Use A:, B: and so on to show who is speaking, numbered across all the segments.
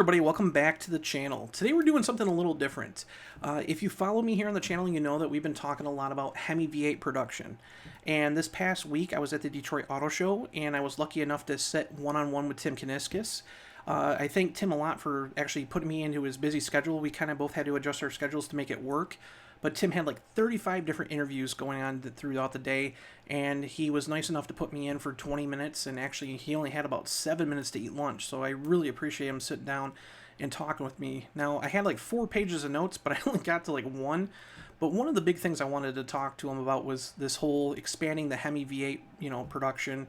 A: everybody, welcome back to the channel. Today we're doing something a little different. If you follow me here on the channel, you know that we've been talking a lot about HEMI V8 production. And this past week I was at the Detroit Auto Show and I was lucky enough to sit one-on-one with Tim Kuniskis. I thank Tim a lot for actually putting me into his busy schedule. We kind of both had to adjust our schedules to make it work. But Tim had like 35 different interviews going on throughout the day, and he was nice enough to put me in for 20 minutes, and actually he only had about 7 minutes to eat lunch, so I really appreciate him sitting down and talking with me. Now, I had like 4 pages of notes, but I only got to like 1. But one of the big things I wanted to talk to him about was this whole expanding the HEMI V8, production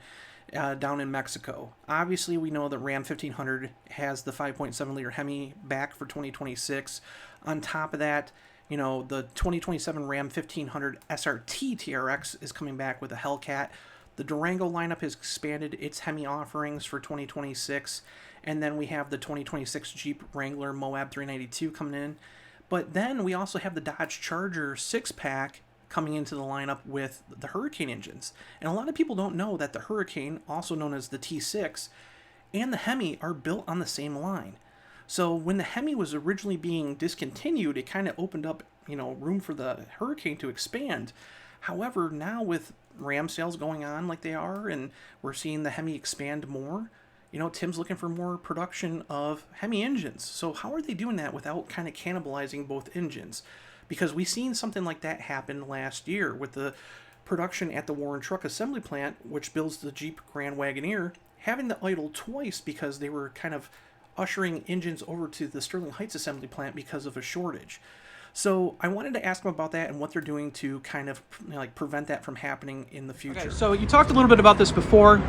A: down in Mexico. Obviously, we know that Ram 1500 has the 5.7 liter HEMI back for 2026. On top of that, the 2027 Ram 1500 SRT TRX is coming back with a Hellcat. The Durango lineup has expanded its HEMI offerings for 2026. And then we have the 2026 Jeep Wrangler Moab 392 coming in. But then we also have the Dodge Charger 6-pack coming into the lineup with the Hurricane engines. And a lot of people don't know that the Hurricane, also known as the T6, and the HEMI are built on the same line. So when the HEMI was originally being discontinued, it kind of opened up, room for the Hurricane to expand. However, now with Ram sales going on like they are, and we're seeing the HEMI expand more, Tim's looking for more production of HEMI engines. So how are they doing that without kind of cannibalizing both engines? Because we've seen something like that happen last year with the production at the Warren Truck Assembly Plant, which builds the Jeep Grand Wagoneer, having to idle twice because they were kind of ushering engines over to the Sterling Heights Assembly Plant because of a shortage. So I wanted to ask them about that and what they're doing to kind of prevent that from happening in the future. Okay, so you talked a little bit about this before.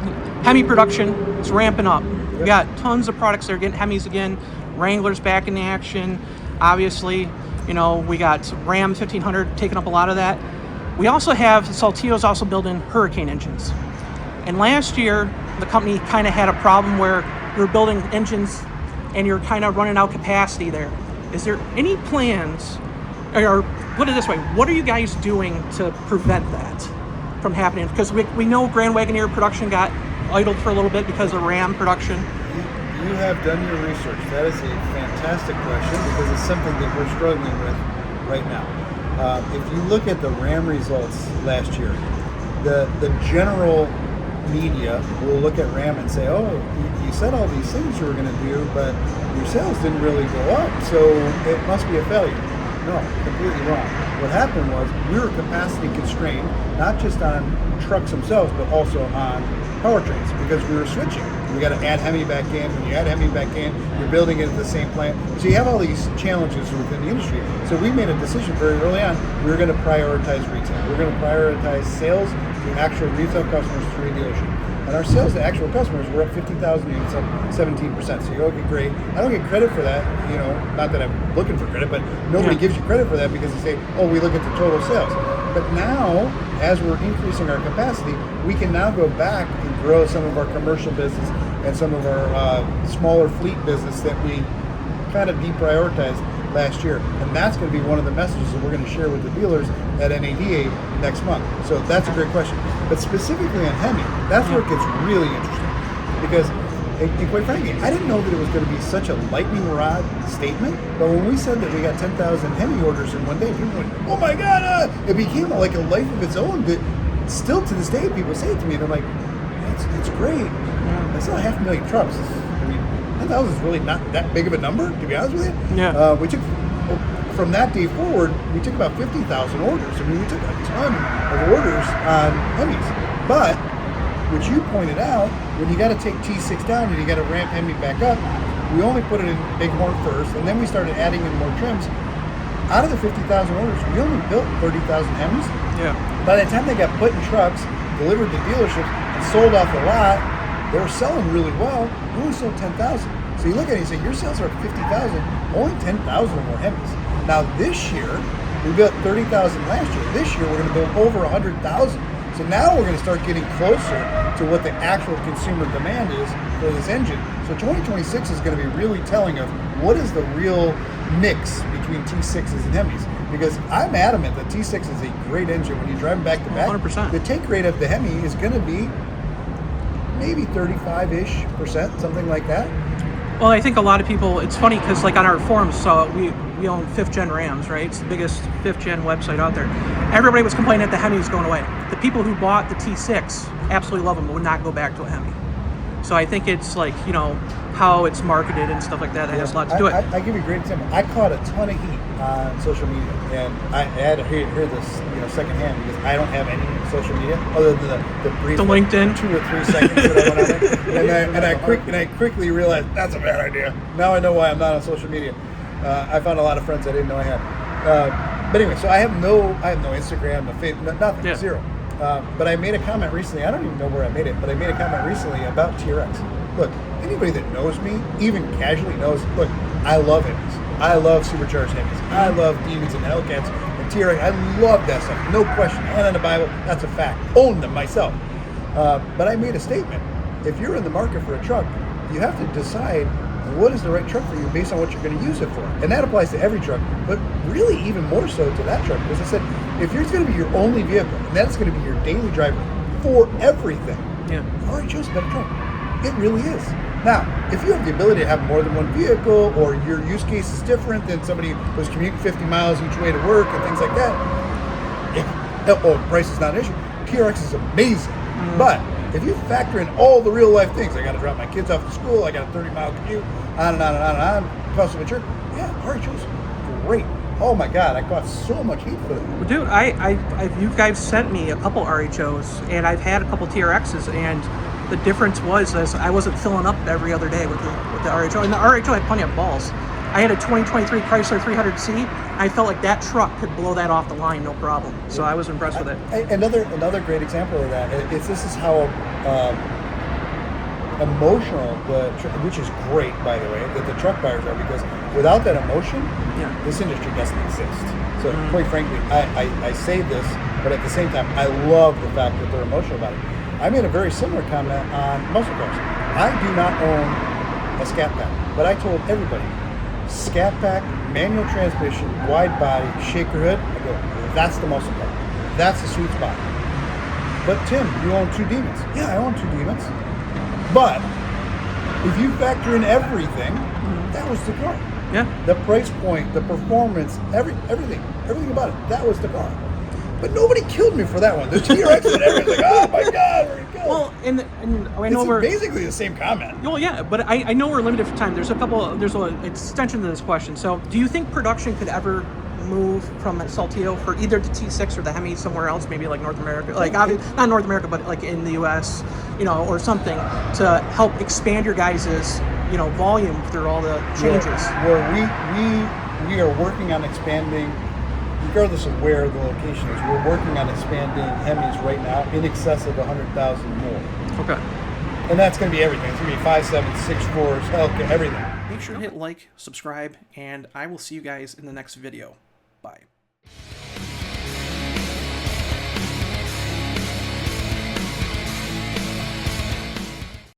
A: HEMI production is ramping up. We got tons of products that are getting HEMIs again. Wrangler's back in the action. Obviously, we got Ram 1500 taking up a lot of that. We also have, Saltillo's also building Hurricane engines. And last year, the company kind of had a problem where you're building engines and you're kind of running out capacity there. Is there any plans, or put it this way, what are you guys doing to prevent that from happening? Because we know Grand Wagoneer production got idled for a little bit because of Ram production.
B: You have done your research. That is a fantastic question because it's something that we're struggling with right now. If you look at the Ram results last year, the general media will look at Ram and say, oh, you said all these things you were going to do, but your sales didn't really go up, so it must be a failure. No, completely wrong. What happened was we were capacity constrained, not just on trucks themselves, but also on powertrains, because we were switching. We got to add HEMI back in. When you add HEMI back in, you're building it at the same plant. So you have all these challenges within the industry. So we made a decision very early on. We were going to prioritize retail. We're going to prioritize sales to actual retail customers through a dealership. And our sales to actual customers were up 50,000 units, up 17%. So you go, okay, great. I don't get credit for that, not that I'm looking for credit, but nobody gives you credit for that because they say, oh, we look at the total sales. But now, as we're increasing our capacity, we can now go back and grow some of our commercial business and some of our smaller fleet business that we kind of deprioritized last year. And that's going to be one of the messages that we're going to share with the dealers at NADA next month. So that's a great question. But specifically on HEMI, that's where it gets really interesting. Because, and quite frankly, I didn't know that it was going to be such a lightning rod statement. But when we said that we got 10,000 HEMI orders in one day, people went, oh my God, it became like a life of its own. That still to this day, people say it to me, they're like, it's great. That's not 500,000 trucks. 10,000 is really not that big of a number, to be honest with you.
A: Yeah.
B: We took, from that day forward, we took about 50,000 orders. I mean, we took a ton of orders on HEMIs. But, which you pointed out, when you got to take T6 down and you got to ramp HEMI back up, we only put it in Bighorn first, and then we started adding in more trims. Out of the 50,000 orders, we only built 30,000 HEMIs.
A: Yeah.
B: By the time they got put in trucks, delivered to dealerships, and sold off the lot, they were selling really well. We only sold 10,000. So you look at it and say, your sales are 50,000, only 10,000 are more HEMIs. Now this year, we built 30,000 last year. This year, we're going to build over 100,000. So now we're going to start getting closer to what the actual consumer demand is for this engine. So 2026 is going to be really telling of what is the real mix between T6s and HEMIs. Because I'm adamant that T6 is a great engine when you drive them back to back.
A: 100%.
B: The take rate of the HEMI is going to be maybe 35-ish%, something like that.
A: Well, I think a lot of people, it's funny because like on our forums, so we own 5th Gen Rams, right? It's the biggest 5th Gen website out there. Everybody was complaining that the Hemi's going away. The people who bought the T6 absolutely love them, but would not go back to a Hemi. So I think it's like, you know, how it's marketed and stuff like that has a lot to do it.
B: I give you a great example. I caught a ton of heat on social media, and I had to hear this, you know, secondhand because I don't have any social media other than the brief,
A: the LinkedIn,
B: 2 or 3 seconds that I went on there. And I quickly realized that's a bad idea. Now I know why I'm not on social media. I found a lot of friends I didn't know I had. But anyway, so I have no Instagram, no Facebook, nothing,
A: yeah.
B: Zero. But I made a comment recently. I don't even know where I made it, but I made a comment recently about TRX. Look, anybody that knows me, even casually knows, look, I love Hemis. I love supercharged Hemis. I love Demons and Hellcats and TRX. I love that stuff. No question. And in the Bible, that's a fact. Own them myself. But I made a statement. If you're in the market for a truck, you have to decide what is the right truck for you based on what you're going to use it for. And that applies to every truck, but really even more so to that truck. Because I said, if it's going to be your only vehicle, and that's going to be your daily driver for everything,
A: yeah,
B: you already chose a better truck. It really is. Now, if you have the ability to have more than one vehicle, or your use case is different than somebody who's commuting 50 miles each way to work and things like that, price is not an issue. TRX is amazing. But if you factor in all the real life things, I got to drop my kids off to school, I got a 30-mile commute, on and on and on and on, cost of insurance, yeah, already chose great. Oh my God, I got so much heat for that.
A: Well, dude, you guys sent me a couple RHOs, and I've had a couple TRXs, and the difference was I wasn't filling up every other day with the RHO, and the RHO had plenty of balls. I had a 2023 Chrysler 300C. I felt like that truck could blow that off the line, no problem. So I was impressed with it.
B: Another great example of that is this is how emotional which is great, by the way, that the truck buyers are, because without that emotion, this industry doesn't exist. So quite frankly, I say this, but at the same time, I love the fact that they're emotional about it. I made a very similar comment on muscle cars. I do not own a Scat Pack, but I told everybody, Scat Pack, manual transmission, wide body, shaker hood, I go, that's the muscle car. That's the sweet spot. But Tim, you own 2 Demons. Yeah, I own 2 Demons. But if you factor in everything, that was the car.
A: Yeah.
B: The price point, the performance, everything about it, that was the car. But nobody killed me for that one. The TRX and everything. Oh my God, where'd it go?
A: Well, and I know
B: it's basically the same comment.
A: Well, yeah, but I know we're limited for time. There's an extension to this question. So, do you think production could ever move from Saltillo for either the T6 or the Hemi somewhere else, maybe like North America, like not North America, but like in the U.S., you know, or something, to help expand your guys' volume through all the changes?
B: We are working on expanding. Regardless of where the location is, we're working on expanding Hemis right now in excess of 100,000 more.
A: Okay.
B: And that's going to be everything. It's going to be 5.7, 6.4s, Hellcat, everything.
A: Make sure to hit like, subscribe, and I will see you guys in the next video. Bye.